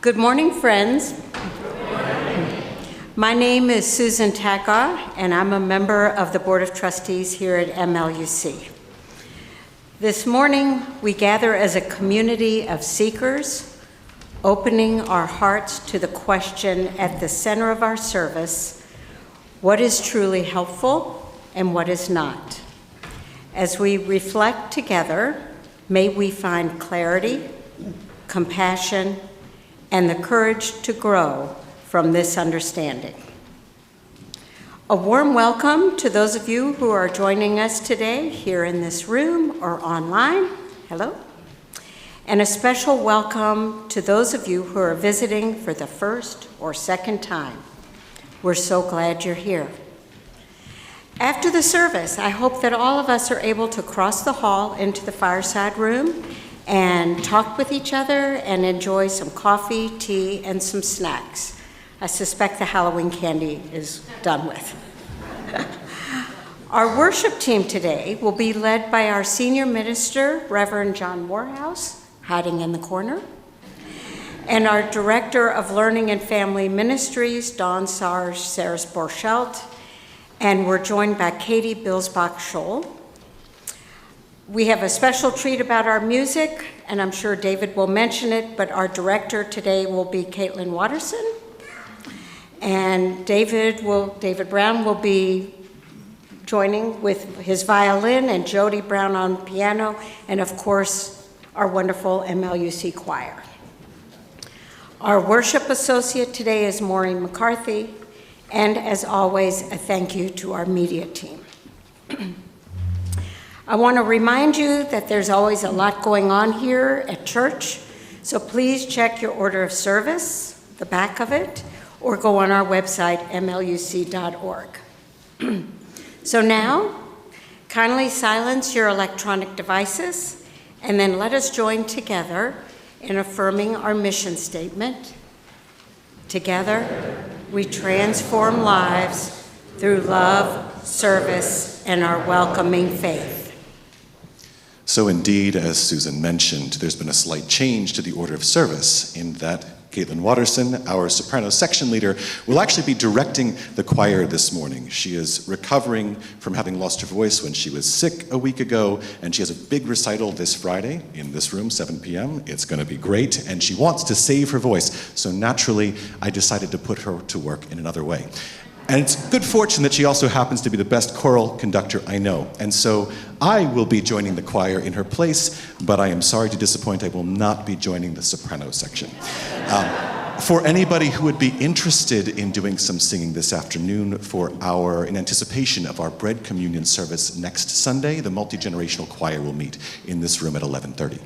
Good morning, friends. My name is Susan Tachau, and I'm a member of the Board of Trustees here at MLUC. This morning, we gather as a community of seekers, opening our hearts to the question at the center of our service: what is truly helpful and what is not? As we reflect together, may we find clarity, compassion, and the courage to grow from this understanding. A warm welcome to those of you who are joining us today here in this room or online. Hello. And a special welcome to those of you who are visiting for the first or second time. We're so glad you're here. After the service, I hope that all of us are able to cross the hall into the fireside room and talk with each other and enjoy some coffee, tea, and some snacks. I suspect the Halloween candy is done with. Our worship team today will be led by our senior minister, Reverend John Morehouse, hiding in the corner, and our director of Learning and Family Ministries, Dawn Sarahs-Borchelt, and we're joined by Katie Billesbach-Scholl. We have a special treat about our music, and I'm sure David will mention it, but our director today will be Caitlin Watterson, and David Brown will be joining with his violin, and Jodie Brown on piano, and of course, our wonderful MLUC Choir. Our worship associate today is Maureen McCarthy, and as always, a thank you to our media team. I want to remind you that there's always a lot going on here at church, so please check your order of service, the back of it, or go on our website, mluc.org. So now, kindly silence your electronic devices, and then let us join together in affirming our mission statement. Together, we transform lives through love, service, and our welcoming faith. So indeed, as Susan mentioned, there's been a slight change to the order of service in that Caitlin Watterson, our soprano section leader, will actually be directing the choir this morning. She is recovering from having lost her voice when she was sick a week ago, and she has a big recital this Friday in this room, 7 p.m. It's going to be great, and she wants to save her voice, so naturally, I decided to put her to work in another way. And it's good fortune that she also happens to be the best choral conductor I know. And so I will be joining the choir in her place, but I am sorry to disappoint, I will not be joining the soprano section. For anybody who would be interested in doing some singing this afternoon in anticipation of our bread communion service next Sunday, the multi-generational choir will meet in this room at 11:30.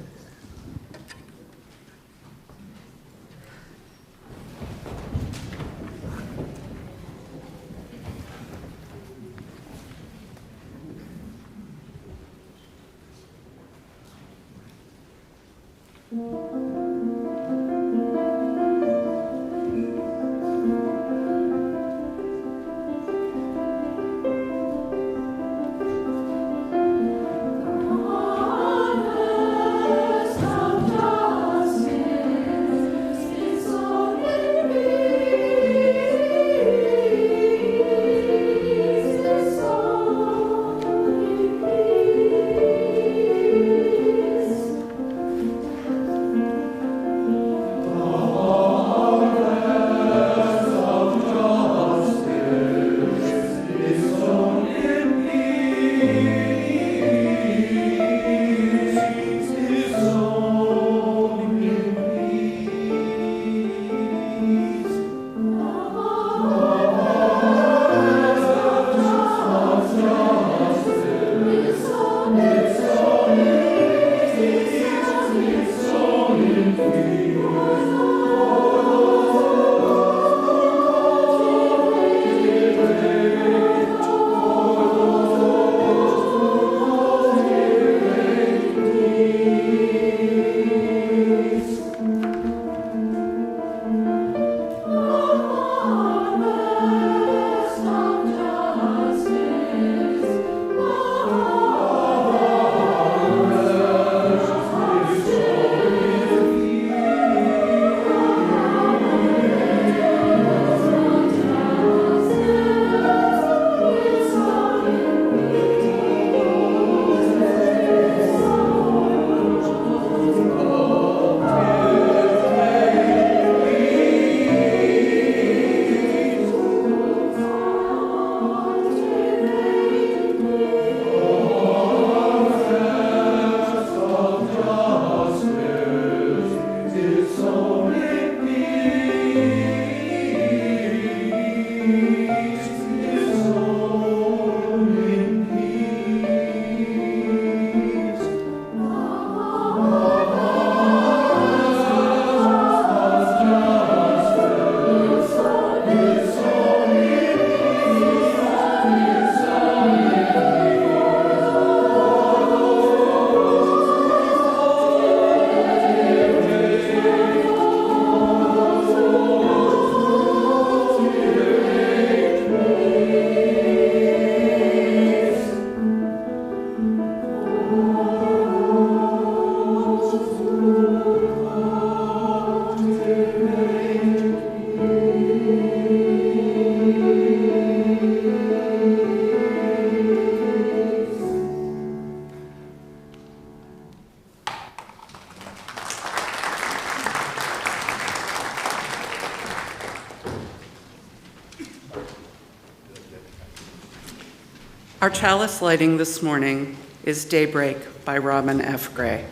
Our chalice lighting this morning is Daybreak by Robin F. Gray.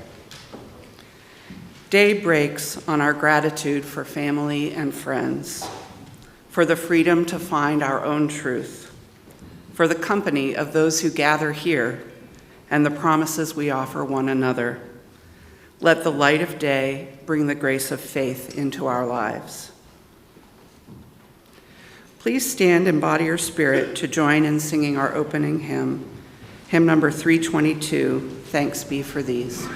Day breaks on our gratitude for family and friends, for the freedom to find our own truth, for the company of those who gather here, and the promises we offer one another. Let the light of day bring the grace of faith into our lives. Please stand and body your spirit to join in singing our opening hymn, hymn number 322, Thanks Be for These.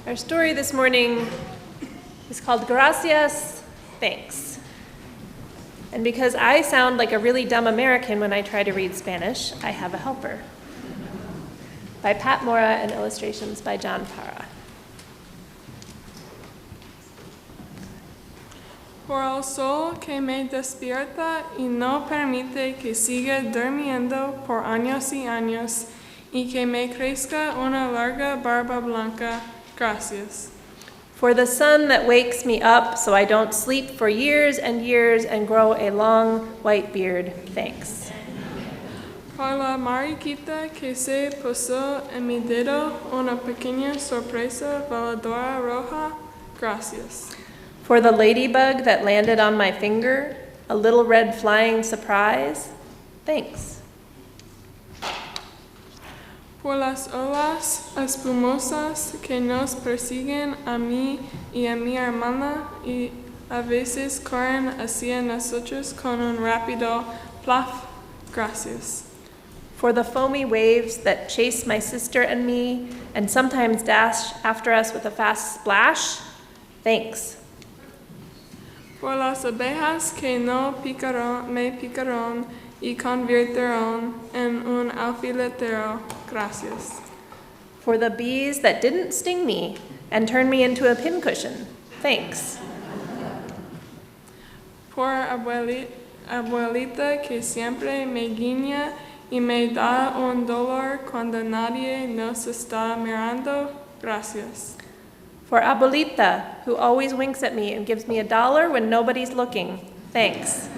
Our story this morning is called Gracias, Thanks. And because I sound like a really dumb American when I try to read Spanish, I have a helper. By Pat Mora and illustrations by John Parra. Por el sol que me despierta y no permite que siga durmiendo por años y años, y que me crezca una larga barba blanca, gracias. For the sun that wakes me up so I don't sleep for years and years and grow a long white beard, thanks. Por la mariquita que se posó en mi dedo, una pequeña sorpresa voladora roja, gracias. For the ladybug that landed on my finger, a little red flying surprise, thanks. Por las olas espumosas que nos persiguen a mí y a mi hermana y a veces corren hacia nosotros con un rápido plaf, gracias. For the foamy waves that chase my sister and me and sometimes dash after us with a fast splash, thanks. Por las abejas que no me picaron y convirtieron en un alfiletero, gracias. For the bees that didn't sting me and turn me into a pincushion, thanks. Por abuelita que siempre me guiña y me da un dolor cuando nadie nos está mirando, gracias. For Abuelita, who always winks at me and gives me $1 when nobody's looking, thanks.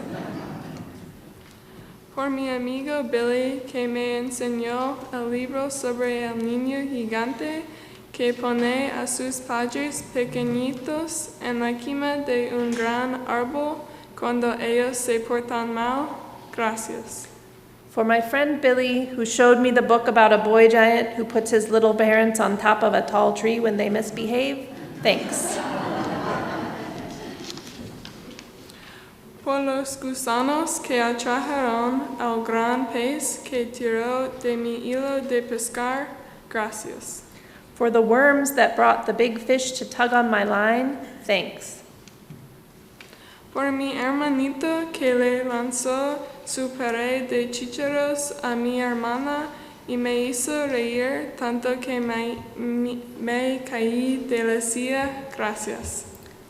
Por mi amigo Billy, que me enseñó el libro sobre el niño gigante que pone a sus padres pequeñitos en la cima de un gran árbol cuando ellos se portan mal. Gracias. For my friend Billy, who showed me the book about a boy giant who puts his little parents on top of a tall tree when they misbehave, thanks. Por los gusanos que atrajeron al gran pez que tiró de mi hilo de pescar, gracias. For the worms that brought the big fish to tug on my line, thanks. Por mi hermanito que le lanzó su puré de chícharos a mi hermana y me hizo reír tanto que me caí de la silla, gracias.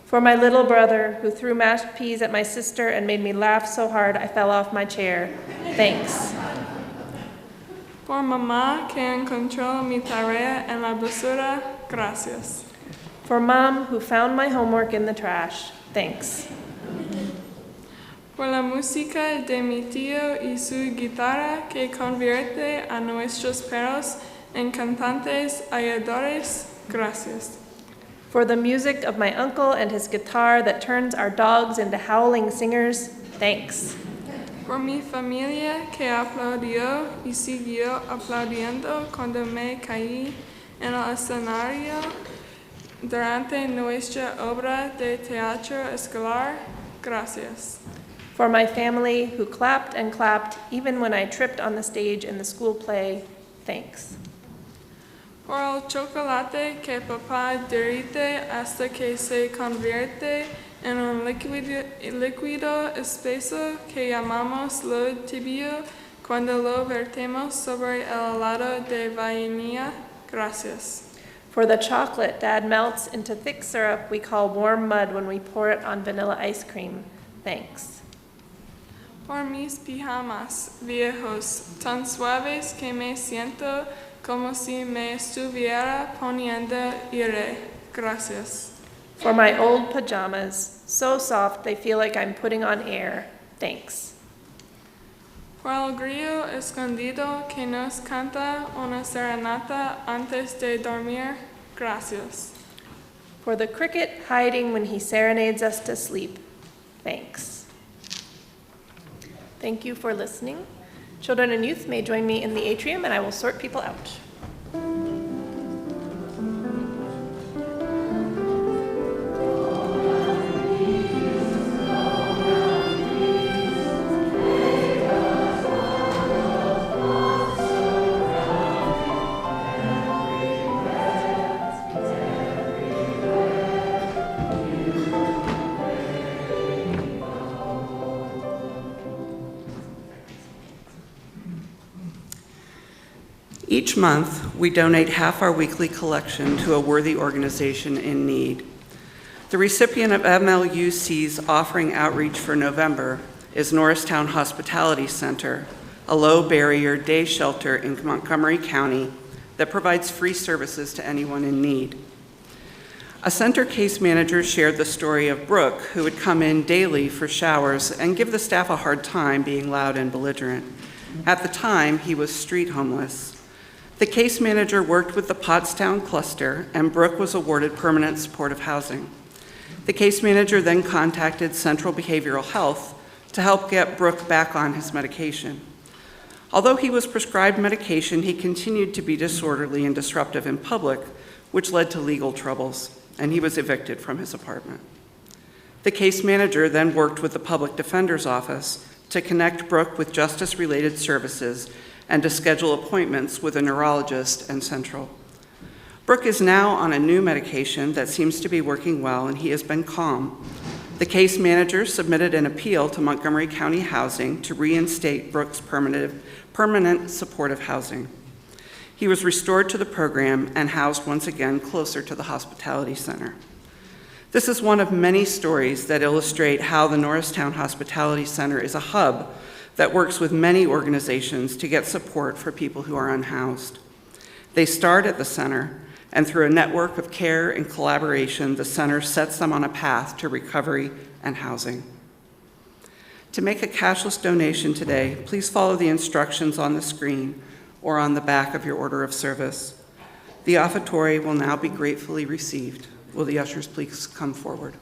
For my little brother, who threw mashed peas at my sister and made me laugh so hard I fell off my chair, thanks. Por mamá que encontró mi tarea en la basura, gracias. For Mom, who found my homework in the trash, thanks. Por la música de mi tío y su guitarra que convierte a nuestros perros en cantantes halladores, gracias. For the music of my uncle and his guitar that turns our dogs into howling singers, thanks. Por mi familia que aplaudió y siguió aplaudiendo cuando me caí en el escenario durante nuestra obra de teatro escolar, gracias. For my family, who clapped and clapped even when I tripped on the stage in the school play, thanks. Por el chocolate que papá derrite hasta que se convierte en un líquido espeso que llamamos lo tibio cuando lo vertemos sobre el helado de vainilla, gracias. For the chocolate Dad melts into thick syrup we call warm mud when we pour it on vanilla ice cream, thanks. Por mis pijamas viejos tan suaves que me siento como si me estuviera poniendo aire, gracias. For my old pajamas, so soft they feel like I'm putting on air, thanks. Por el grillo escondido que nos canta una serenata antes de dormir, gracias. For the cricket hiding when he serenades us to sleep, thanks. Thank you for listening. Children and youth may join me in the atrium and I will sort people out. Each month, we donate half our weekly collection to a worthy organization in need. The recipient of MLUC's offering outreach for November is Norristown Hospitality Center, a low-barrier day shelter in Montgomery County that provides free services to anyone in need. A center case manager shared the story of Brooke, who would come in daily for showers and give the staff a hard time being loud and belligerent. At the time, he was street homeless. The case manager worked with the Pottstown cluster, and Brooke was awarded permanent supportive housing. The case manager then contacted Central Behavioral Health to help get Brooke back on his medication. Although he was prescribed medication, he continued to be disorderly and disruptive in public, which led to legal troubles, and he was evicted from his apartment. The case manager then worked with the public defender's office to connect Brooke with justice-related services and to schedule appointments with a neurologist and Central. Brooke is now on a new medication that seems to be working well, and he has been calm. The case manager submitted an appeal to Montgomery County Housing to reinstate Brooke's permanent supportive housing. He was restored to the program and housed once again closer to the hospitality center. This is one of many stories that illustrate how the Norristown Hospitality Center is a hub that works with many organizations to get support for people who are unhoused. They start at the center, and through a network of care and collaboration, the center sets them on a path to recovery and housing. To make a cashless donation today, please follow the instructions on the screen or on the back of your order of service. The offertory will now be gratefully received. Will the ushers please come forward?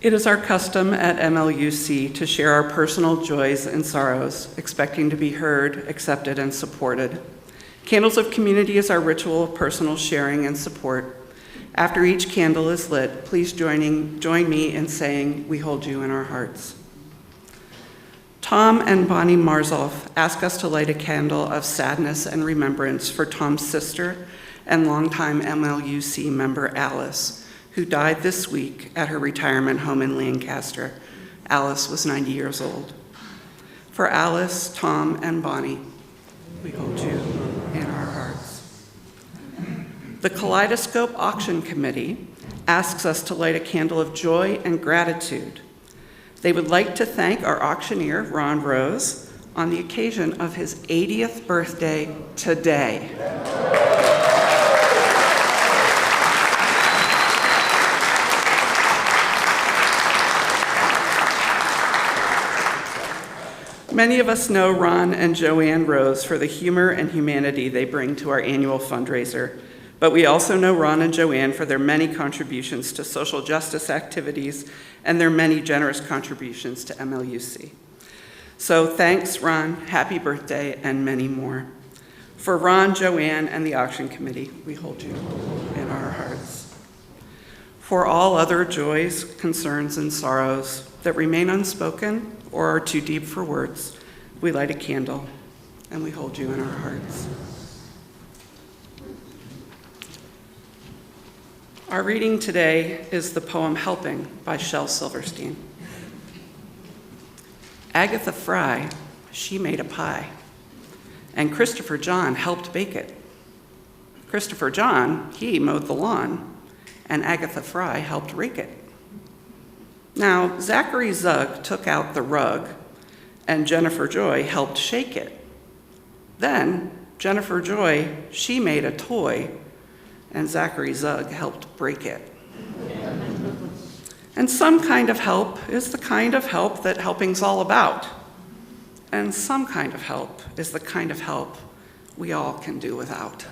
It is our custom at MLUC to share our personal joys and sorrows, expecting to be heard, accepted, and supported. Candles of Community is our ritual of personal sharing and support. After each candle is lit, please join me in saying, "We hold you in our hearts." Tom and Bonnie Marzoff ask us to light a candle of sadness and remembrance for Tom's sister and longtime MLUC member Alice, who died this week at her retirement home in Lancaster. Alice was 90 years old. For Alice, Tom, and Bonnie, we hold you in our hearts. The Kaleidoscope Auction Committee asks us to light a candle of joy and gratitude. They would like to thank our auctioneer, Ron Rose, on the occasion of his 80th birthday today. Many of us know Ron and Joanne Rose for the humor and humanity they bring to our annual fundraiser, But we also know Ron and Joanne for their many contributions to social justice activities and their many generous contributions to MLUC. So thanks, Ron, happy birthday, and many more. For Ron, Joanne, and the auction committee, we hold you in our hearts. For all other joys, concerns, and sorrows that remain unspoken or are too deep for words, we light a candle and we hold you in our hearts. Our reading today is the poem Helping by Shel Silverstein. Agatha Fry, she made a pie, and Christopher John helped bake it. Christopher John, he mowed the lawn, and Agatha Fry helped rake it. Now, Zachary Zug took out the rug, and Jennifer Joy helped shake it. Then, Jennifer Joy, she made a toy, and Zachary Zug helped break it. And some kind of help is the kind of help that helping's all about. And some kind of help is the kind of help we all can do without.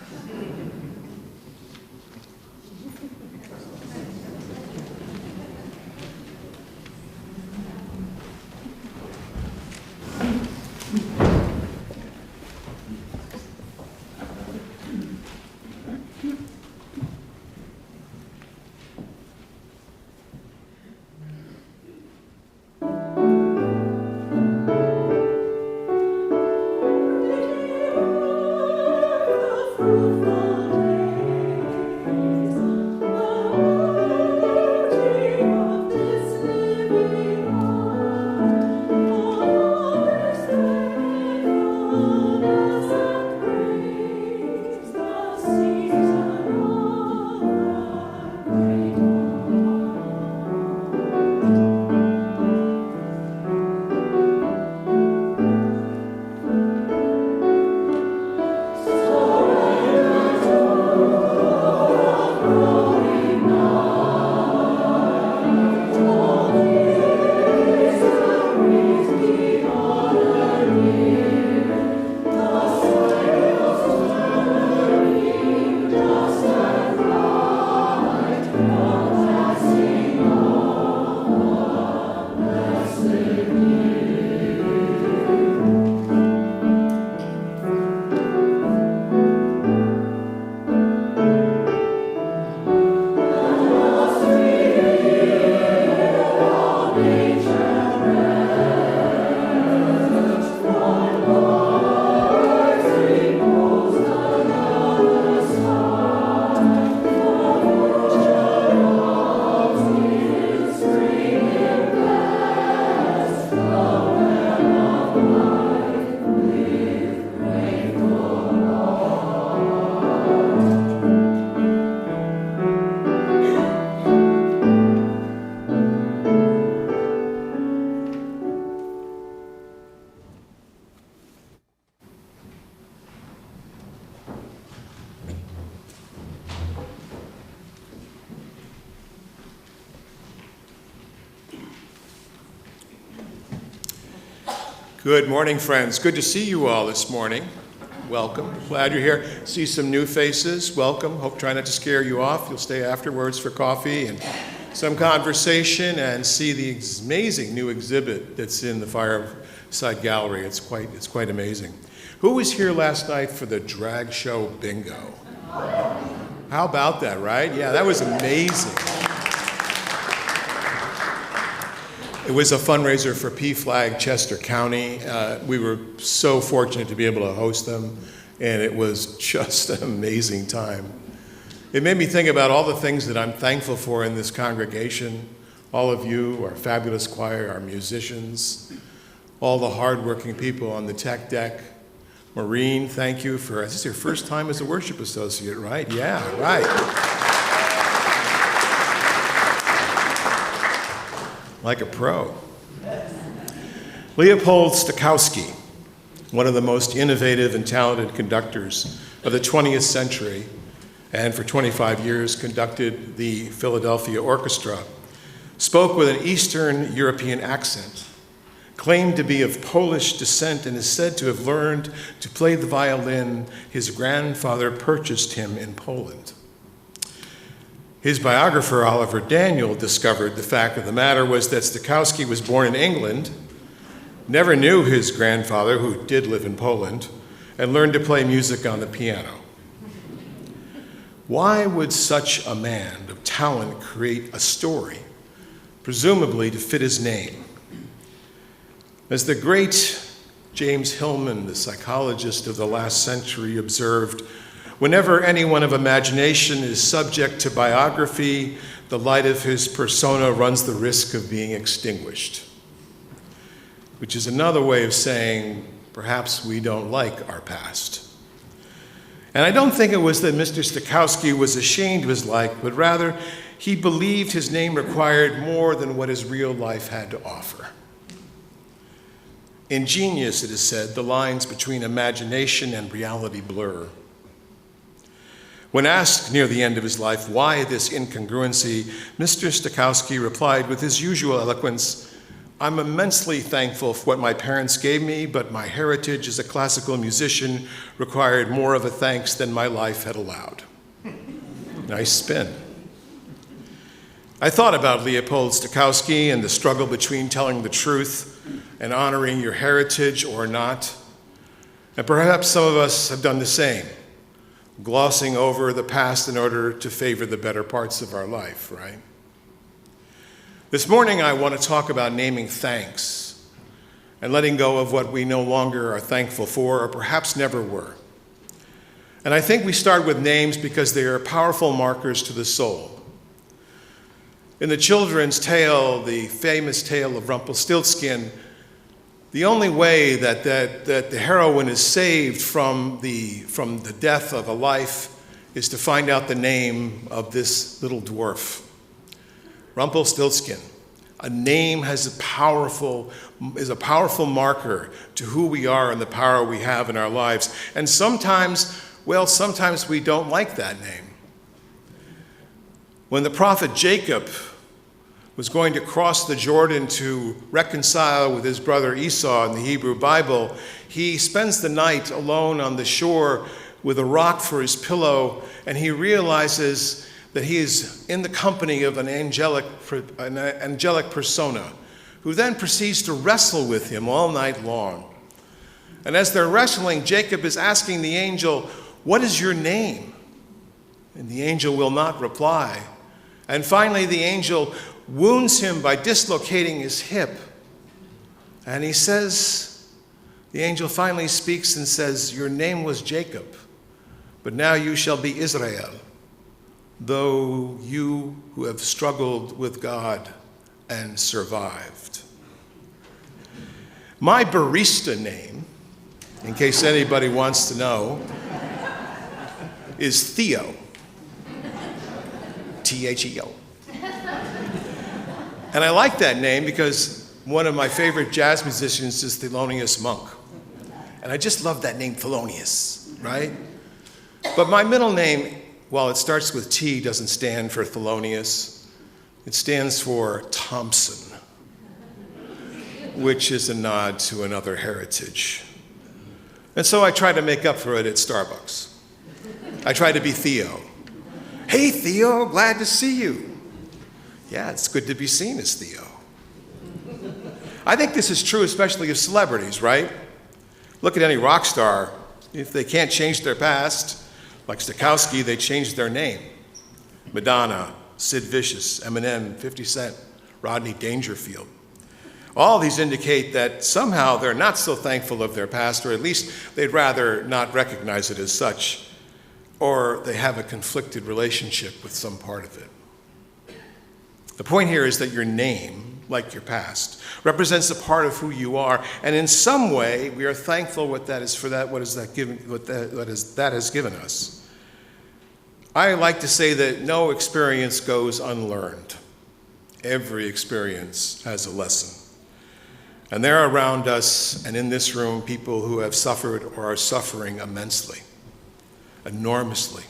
Good morning, friends. Good to see you all this morning. Welcome. Glad you're here. See some new faces. Welcome. Hope try not to scare you off. You'll stay afterwards for coffee and some conversation and see the amazing new exhibit that's in the Fireside Gallery. It's quite amazing. Who was here last night for the drag show bingo? How about that, right? Yeah, that was amazing. It was a fundraiser for PFLAG Chester County. We were so fortunate to be able to host them, and it was just an amazing time. It made me think about all the things that I'm thankful for in this congregation, all of you, our fabulous choir, our musicians, all the hardworking people on the tech deck. Maureen, thank you for, this is your first time as a worship associate, right? Yeah, right. Like a pro. Leopold Stokowski, one of the most innovative and talented conductors of the 20th century, and for 25 years conducted the Philadelphia Orchestra, spoke with an Eastern European accent, claimed to be of Polish descent, and is said to have learned to play the violin his grandfather purchased him in Poland. His biographer, Oliver Daniel, discovered the fact of the matter was that Stokowski was born in England, never knew his grandfather, who did live in Poland, and learned to play music on the piano. Why would such a man of talent create a story, presumably to fit his name? As the great James Hillman, the psychologist of the last century, observed, whenever anyone of imagination is subject to biography, the light of his persona runs the risk of being extinguished. Which is another way of saying, perhaps we don't like our past. And I don't think it was that Mr. Stokowski was ashamed of his life, but rather he believed his name required more than what his real life had to offer. In Genius, it is said, the lines between imagination and reality blur. When asked near the end of his life why this incongruency, Mr. Stokowski replied with his usual eloquence, "I'm immensely thankful for what my parents gave me, but my heritage as a classical musician required more of a thanks than my life had allowed." Nice spin. I thought about Leopold Stokowski and the struggle between telling the truth and honoring your heritage or not. And perhaps some of us have done the same, glossing over the past in order to favor the better parts of our life, right? This morning, I want to talk about naming thanks and letting go of what we no longer are thankful for or perhaps never were. And I think we start with names because they are powerful markers to the soul. In the children's tale, the famous tale of Rumpelstiltskin, the only way that the heroine is saved from the death of a life is to find out the name of this little dwarf. Rumpelstiltskin. A name is a powerful marker to who we are and the power we have in our lives. And sometimes we don't like that name. When the prophet Jacob was going to cross the Jordan to reconcile with his brother Esau in the Hebrew Bible, he spends the night alone on the shore with a rock for his pillow, and he realizes that he is in the company of an angelic persona, who then proceeds to wrestle with him all night long. And as they're wrestling, Jacob is asking the angel, "What is your name?" And the angel will not reply. And finally, the angel wounds him by dislocating his hip. And he says, the angel finally speaks and says, "Your name was Jacob, but now you shall be Israel, though you who have struggled with God and survived." My barista name, in case anybody wants to know, is Theo. T-H-E-O. And I like that name because one of my favorite jazz musicians is Thelonious Monk. And I just love that name, Thelonious, right? But my middle name, while it starts with T, doesn't stand for Thelonious. It stands for Thompson, which is a nod to another heritage. And so I try to make up for it at Starbucks. I try to be Theo. "Hey, Theo, glad to see you." Yeah, it's good to be seen as Theo. I think this is true especially of celebrities, right? Look at any rock star. If they can't change their past, like Stokowski, they changed their name. Madonna, Sid Vicious, Eminem, 50 Cent, Rodney Dangerfield. All these indicate that somehow they're not so thankful of their past, or at least they'd rather not recognize it as such, or they have a conflicted relationship with some part of it. The point here is that your name, like your past, represents a part of who you are, and in some way we are thankful what that has given us. I like to say that no experience goes unlearned. Every experience has a lesson. And there are around us and in this room people who have suffered or are suffering immensely, enormously.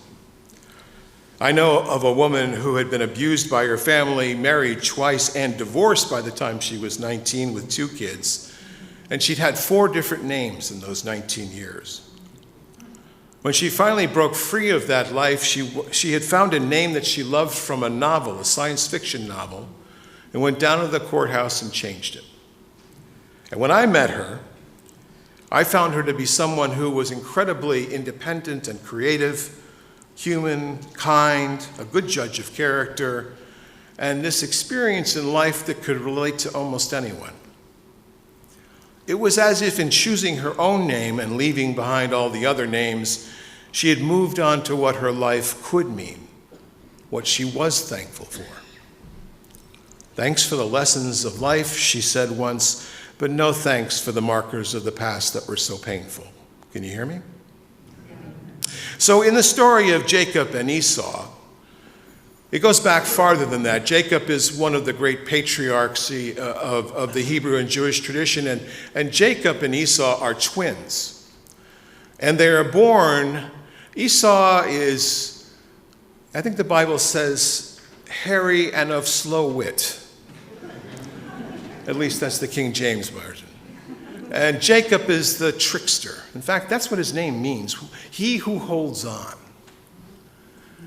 I know of a woman who had been abused by her family, married twice, and divorced by the time she was 19 with 2 kids. And she'd had 4 different names in those 19 years. When she finally broke free of that life, she had found a name that she loved from a novel, a science fiction novel, and went down to the courthouse and changed it. And when I met her, I found her to be someone who was incredibly independent and creative, human, kind, a good judge of character, and this experience in life that could relate to almost anyone. It was as if in choosing her own name and leaving behind all the other names, she had moved on to what her life could mean, what she was thankful for. Thanks for the lessons of life, she said once, but no thanks for the markers of the past that were so painful. Can you hear me? So in the story of Jacob and Esau, it goes back farther than that. Jacob is one of the great patriarchs of the Hebrew and Jewish tradition, and Jacob and Esau are twins. And they are born, Esau is, I think the Bible says, hairy and of slow wit. At least that's the King James Version. And Jacob is the trickster. In fact, that's what his name means, he who holds on.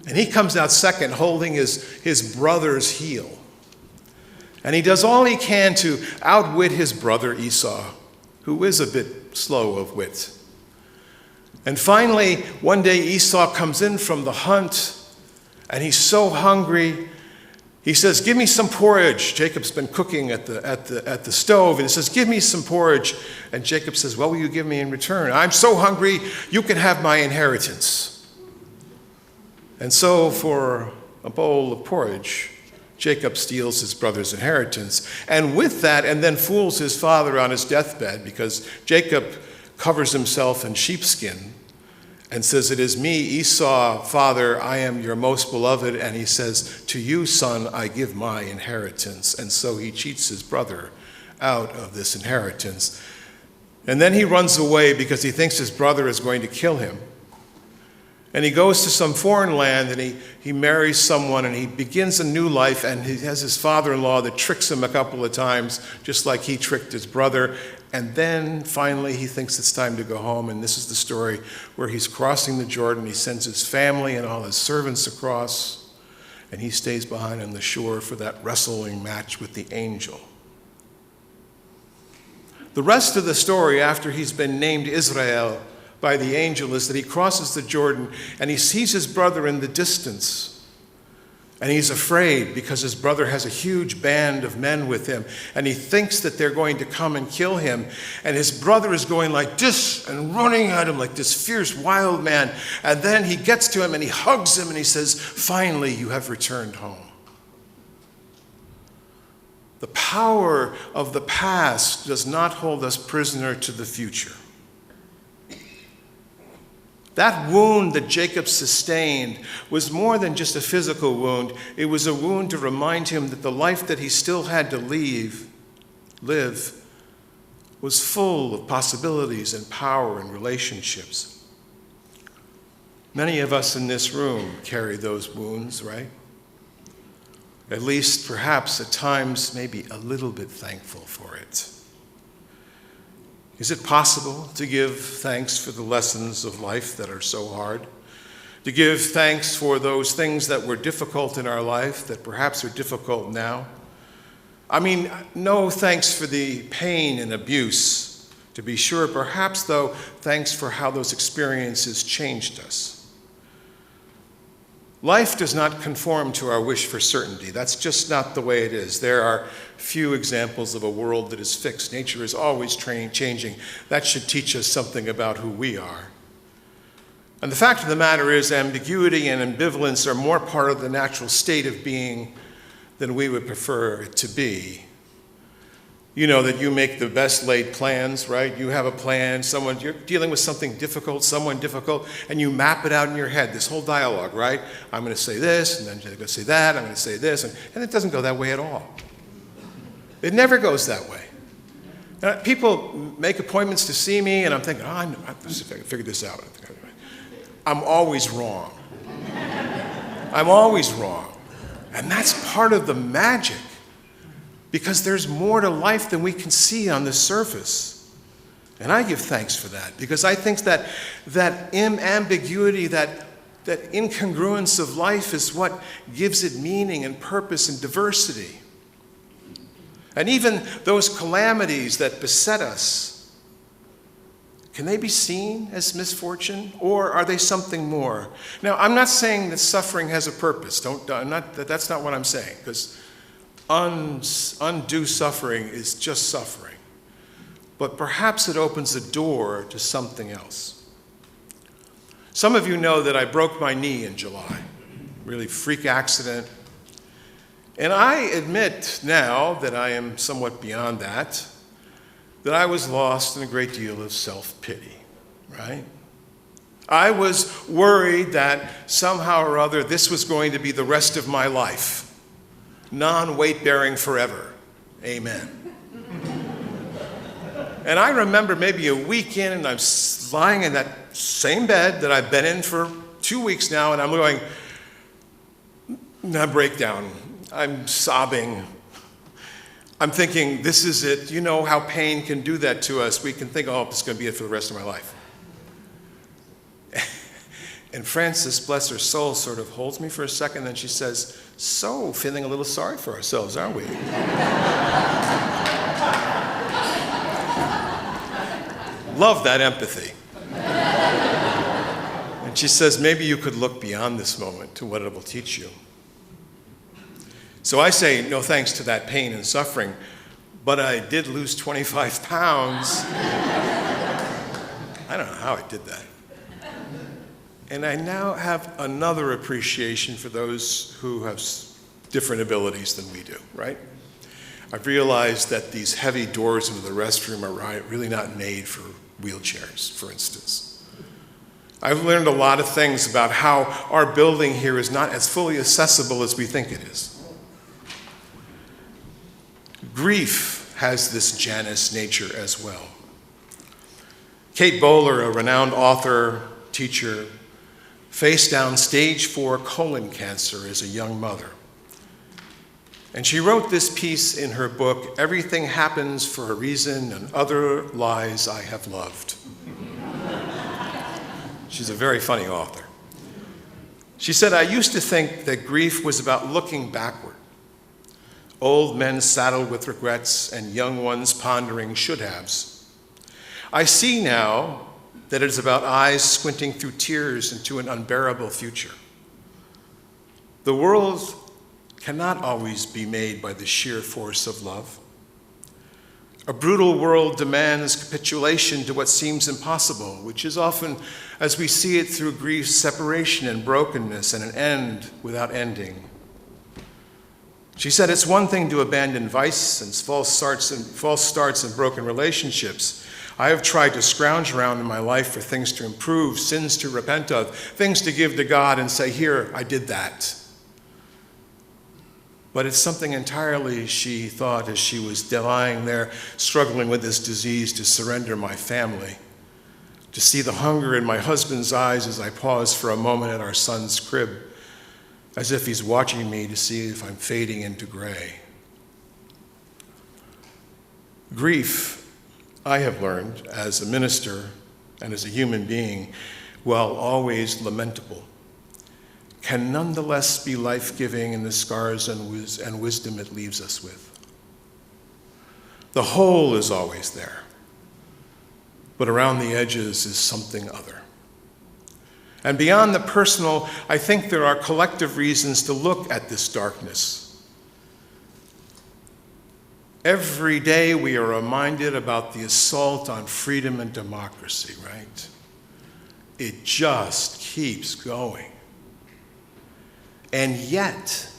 And he comes out second holding his brother's heel. And he does all he can to outwit his brother Esau, who is a bit slow of wit. And finally, one day Esau comes in from the hunt, and he's so hungry. He says, "Give me some porridge." Jacob's been cooking at the stove, and he says, "Give me some porridge." And Jacob says, "What will you give me in return?" "I'm so hungry, you can have my inheritance." And so for a bowl of porridge, Jacob steals his brother's inheritance. And with that, and then fools his father on his deathbed, because Jacob covers himself in sheepskin and says, "It is me, Esau, father, I am your most beloved." And he says, "To you, son, I give my inheritance." And so he cheats his brother out of this inheritance. And then he runs away because he thinks his brother is going to kill him. And he goes to some foreign land, and he marries someone, and he begins a new life, and he has his father-in-law that tricks him a couple of times, just like he tricked his brother. And then finally he thinks it's time to go home, and this is the story where he's crossing the Jordan. He sends his family and all his servants across, and he stays behind on the shore for that wrestling match with the angel. The rest of the story, after he's been named Israel by the angel, is that he crosses the Jordan and he sees his brother in the distance. And he's afraid because his brother has a huge band of men with him, and he thinks that they're going to come and kill him. And his brother is going like this and running at him like this fierce wild man. And then he gets to him and he hugs him and he says, "Finally, you have returned home." The power of the past does not hold us prisoner to the future. That wound that Jacob sustained was more than just a physical wound. It was a wound to remind him that the life that he still had to live was full of possibilities and power and relationships. Many of us in this room carry those wounds, right? At least, perhaps, at times, maybe a little bit thankful for it. Is it possible to give thanks for the lessons of life that are so hard? To give thanks for those things that were difficult in our life that perhaps are difficult now? I mean, no thanks for the pain and abuse, to be sure. Perhaps, though, thanks for how those experiences changed us. Life does not conform to our wish for certainty. That's just not the way it is. There are few examples of a world that is fixed. Nature is always changing. That should teach us something about who we are. And the fact of the matter is, ambiguity and ambivalence are more part of the natural state of being than we would prefer it to be. You know that you make the best laid plans, right? You have a plan, you're dealing with something difficult, someone difficult, and you map it out in your head, this whole dialogue, right? I'm going to say this, and then I'm going to say that, I'm going to say this, and it doesn't go that way at all. It never goes that way. People make appointments to see me, and I'm thinking, I can figure this out. I'm always wrong. I'm always wrong. And that's part of the magic. Because there's more to life than we can see on the surface. And I give thanks for that, because I think that ambiguity, that incongruence of life is what gives it meaning and purpose and diversity. And even those calamities that beset us, can they be seen as misfortune, or are they something more? Now, I'm not saying that suffering has a purpose. That's not what I'm saying, because undue suffering is just suffering. But perhaps it opens a door to something else. Some of you know that I broke my knee in July, really freak accident. And I admit now that I am somewhat beyond that I was lost in a great deal of self-pity, right? I was worried that somehow or other this was going to be the rest of my life, non-weight-bearing forever. Amen. And I remember maybe a week in, and I'm lying in that same bed that I've been in for 2 weeks now, and I'm going, I break down. I'm sobbing. I'm thinking, this is it. You know how pain can do that to us. We can think, oh, this is going to be it for the rest of my life. And Frances, bless her soul, sort of holds me for a second, and she says, so, feeling a little sorry for ourselves, aren't we? Love that empathy. And she says, maybe you could look beyond this moment to what it will teach you. So I say, no thanks to that pain and suffering, but I did lose 25 pounds. I don't know how I did that. And I now have another appreciation for those who have different abilities than we do, right? I've realized that these heavy doors into the restroom are really not made for wheelchairs, for instance. I've learned a lot of things about how our building here is not as fully accessible as we think it is. Grief has this Janus nature as well. Kate Bowler, a renowned author, teacher, faced down stage 4 colon cancer as a young mother. And she wrote this piece in her book, Everything Happens for a Reason and Other Lies I Have Loved. She's a very funny author. She said, I used to think that grief was about looking backward. Old men saddled with regrets and young ones pondering should-haves. I see now that it is about eyes squinting through tears into an unbearable future. The world cannot always be made by the sheer force of love. A brutal world demands capitulation to what seems impossible, which is often, as we see it through grief, separation and brokenness and an end without ending. She said, it's one thing to abandon vice and false starts and broken relationships. I have tried to scrounge around in my life for things to improve, sins to repent of, things to give to God and say, here, I did that. But it's something entirely, she thought, as she was lying there struggling with this disease, to surrender my family, to see the hunger in my husband's eyes as I pause for a moment at our son's crib, as if he's watching me to see if I'm fading into gray. Grief, I have learned as a minister and as a human being, while always lamentable, can nonetheless be life-giving in the scars and wisdom it leaves us with. The whole is always there, but around the edges is something other. And beyond the personal, I think there are collective reasons to look at this darkness. Every day we are reminded about the assault on freedom and democracy, right? It just keeps going. And yet,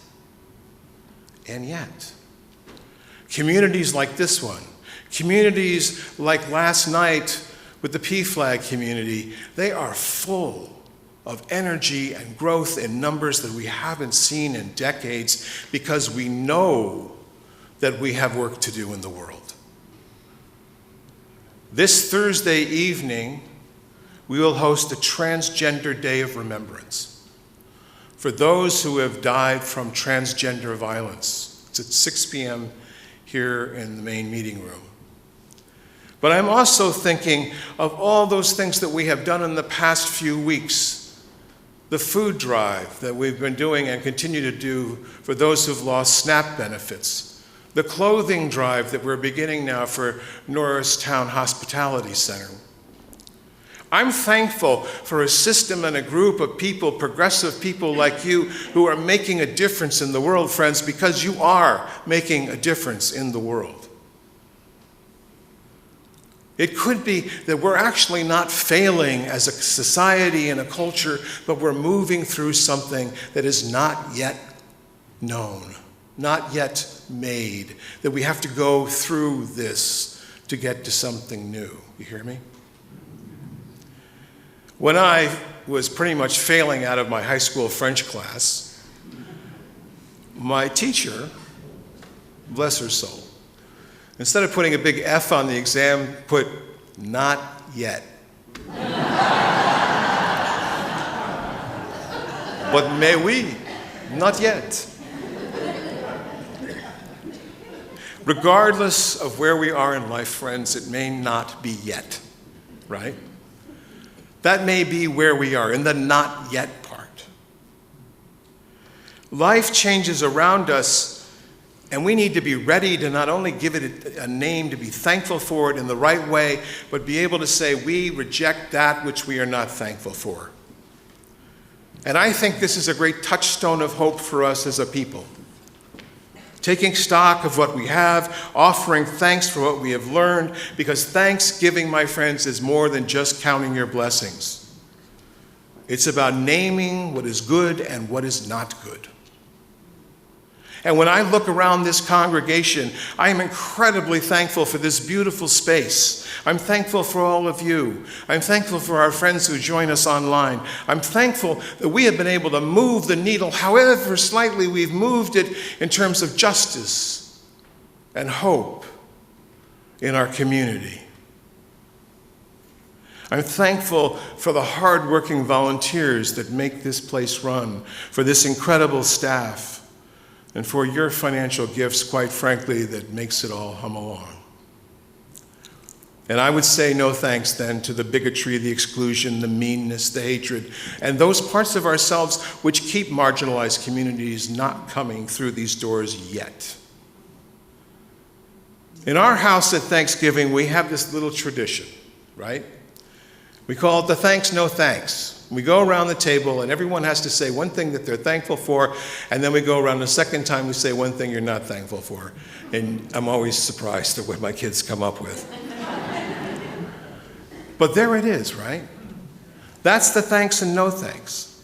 communities like this one, communities like last night with the PFLAG community, they are full of energy and growth in numbers that we haven't seen in decades, because we know that we have work to do in the world. This Thursday evening, we will host a Transgender Day of Remembrance for those who have died from transgender violence. It's at 6 p.m. here in the main meeting room. But I'm also thinking of all those things that we have done in the past few weeks. The food drive that we've been doing and continue to do for those who've lost SNAP benefits. The clothing drive that we're beginning now for Norristown Hospitality Center. I'm thankful for a system and a group of people, progressive people like you, who are making a difference in the world, friends, because you are making a difference in the world. It could be that we're actually not failing as a society and a culture, but we're moving through something that is not yet known, not yet made, that we have to go through this to get to something new. You hear me? When I was pretty much failing out of my high school French class, my teacher, bless her soul, instead of putting a big F on the exam, put "not yet." But mais oui, not yet. Regardless of where we are in life, friends, it may not be yet, right? That may be where we are, in the not yet part. Life changes around us, and we need to be ready to not only give it a name, to be thankful for it in the right way, but be able to say we reject that which we are not thankful for. And I think this is a great touchstone of hope for us as a people. Taking stock of what we have, offering thanks for what we have learned, because Thanksgiving, my friends, is more than just counting your blessings. It's about naming what is good and what is not good. And when I look around this congregation, I am incredibly thankful for this beautiful space. I'm thankful for all of you. I'm thankful for our friends who join us online. I'm thankful that we have been able to move the needle, however slightly we've moved it, in terms of justice and hope in our community. I'm thankful for the hardworking volunteers that make this place run, for this incredible staff, and for your financial gifts, quite frankly, that makes it all hum along. And I would say no thanks then to the bigotry, the exclusion, the meanness, the hatred, and those parts of ourselves which keep marginalized communities not coming through these doors yet. In our house at Thanksgiving, we have this little tradition, right? We call it the thanks, no thanks. We go around the table and everyone has to say one thing that they're thankful for, and then we go around the second time, we say one thing you're not thankful for. And I'm always surprised at what my kids come up with. But there it is, right? That's the thanks and no thanks.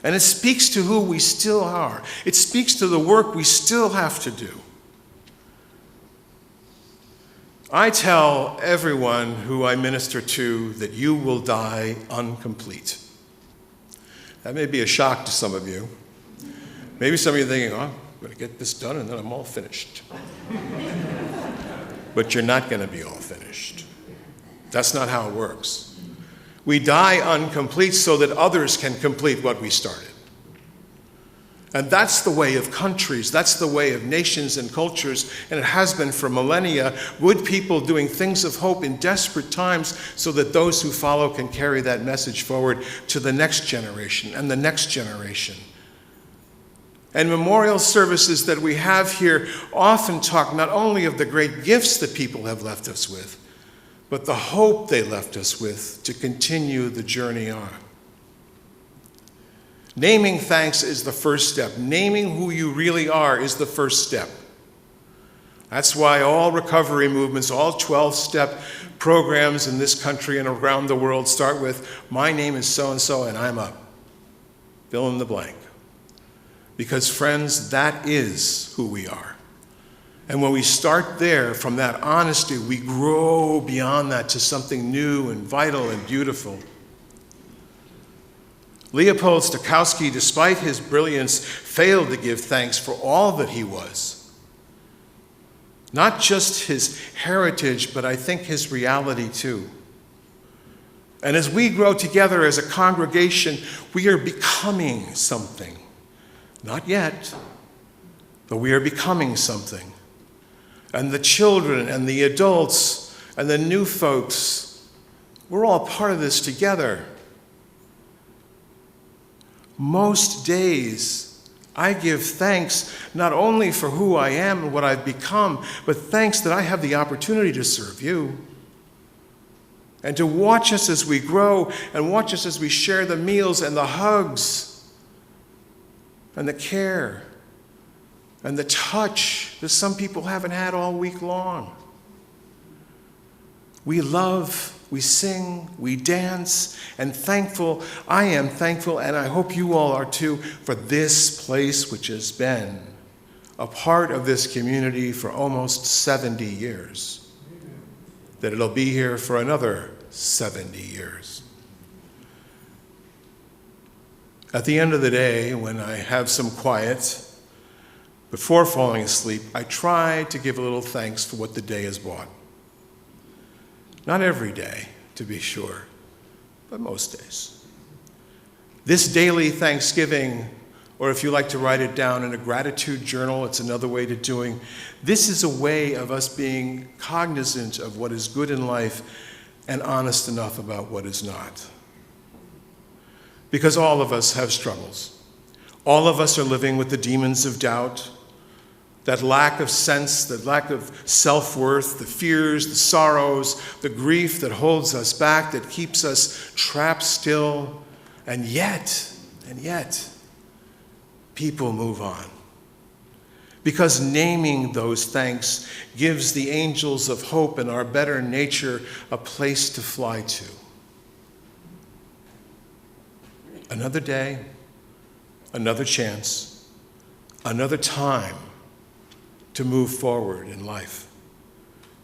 And it speaks to who we still are. It speaks to the work we still have to do. I tell everyone who I minister to that you will die incomplete. That may be a shock to some of you. Maybe some of you are thinking, oh, I'm going to get this done and then I'm all finished. But you're not going to be all finished. That's not how it works. We die incomplete so that others can complete what we started. And that's the way of countries, that's the way of nations and cultures, and it has been for millennia. Good people doing things of hope in desperate times so that those who follow can carry that message forward to the next generation and the next generation. And memorial services that we have here often talk not only of the great gifts that people have left us with, but the hope they left us with to continue the journey on. Naming thanks is the first step. Naming who you really are is the first step. That's why all recovery movements, all 12-step programs in this country and around the world start with, my name is so-and-so and I'm a fill in the blank. Because friends, that is who we are. And when we start there, from that honesty, we grow beyond that to something new and vital and beautiful. Leopold Stokowski, despite his brilliance, failed to give thanks for all that he was. Not just his heritage, but I think his reality too. And as we grow together as a congregation, we are becoming something. Not yet, but we are becoming something. And the children and the adults and the new folks, we're all part of this together. Most days, I give thanks not only for who I am and what I've become, but thanks that I have the opportunity to serve you and to watch us as we grow and watch us as we share the meals and the hugs and the care and the touch that some people haven't had all week long. We love, we sing, we dance, and I am thankful, and I hope you all are too, for this place which has been a part of this community for almost 70 years. That it'll be here for another 70 years. At the end of the day, when I have some quiet, before falling asleep, I try to give a little thanks for what the day has brought. Not every day, to be sure, but most days. This daily Thanksgiving, or if you like to write it down in a gratitude journal, it's another way to doing. This is a way of us being cognizant of what is good in life and honest enough about what is not. Because all of us have struggles. All of us are living with the demons of doubt, that lack of sense, that lack of self-worth, the fears, the sorrows, the grief that holds us back, that keeps us trapped still. And yet, people move on. Because naming those thanks gives the angels of hope and our better nature a place to fly to. Another day, another chance, another time to move forward in life.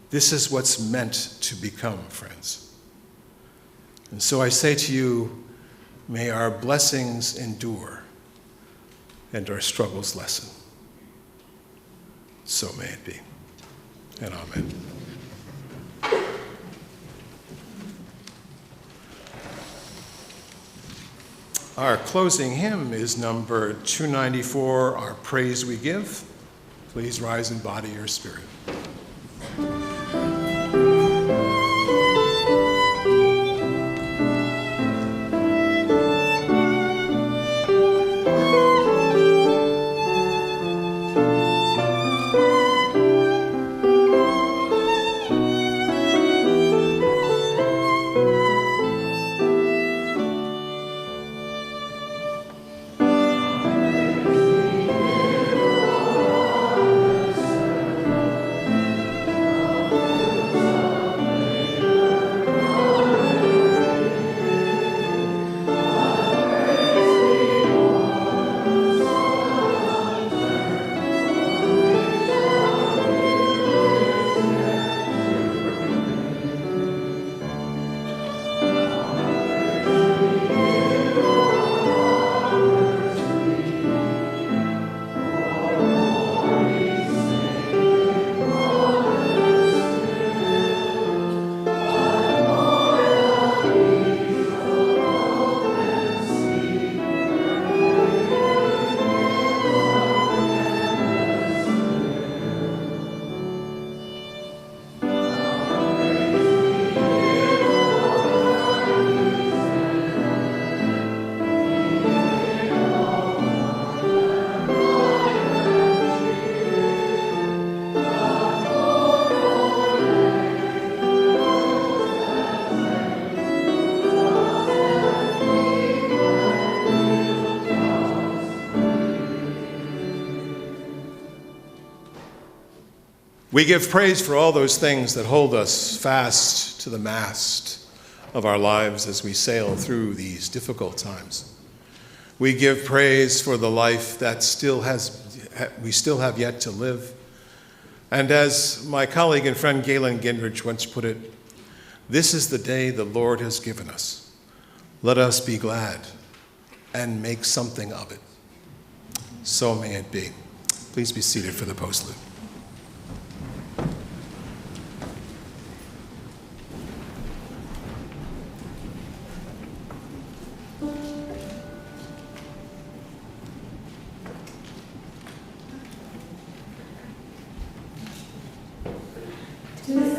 This is what's meant to become, friends. And so I say to you, may our blessings endure and our struggles lessen. So may it be. And amen. Our closing hymn is number 294, Our Praise We Give. Please rise in body or spirit. We give praise for all those things that hold us fast to the mast of our lives as we sail through these difficult times. We give praise for the life that we still have yet to live. And as my colleague and friend Galen Gingrich once put it, this is the day the Lord has given us. Let us be glad and make something of it. So may it be. Please be seated for the postlude. To the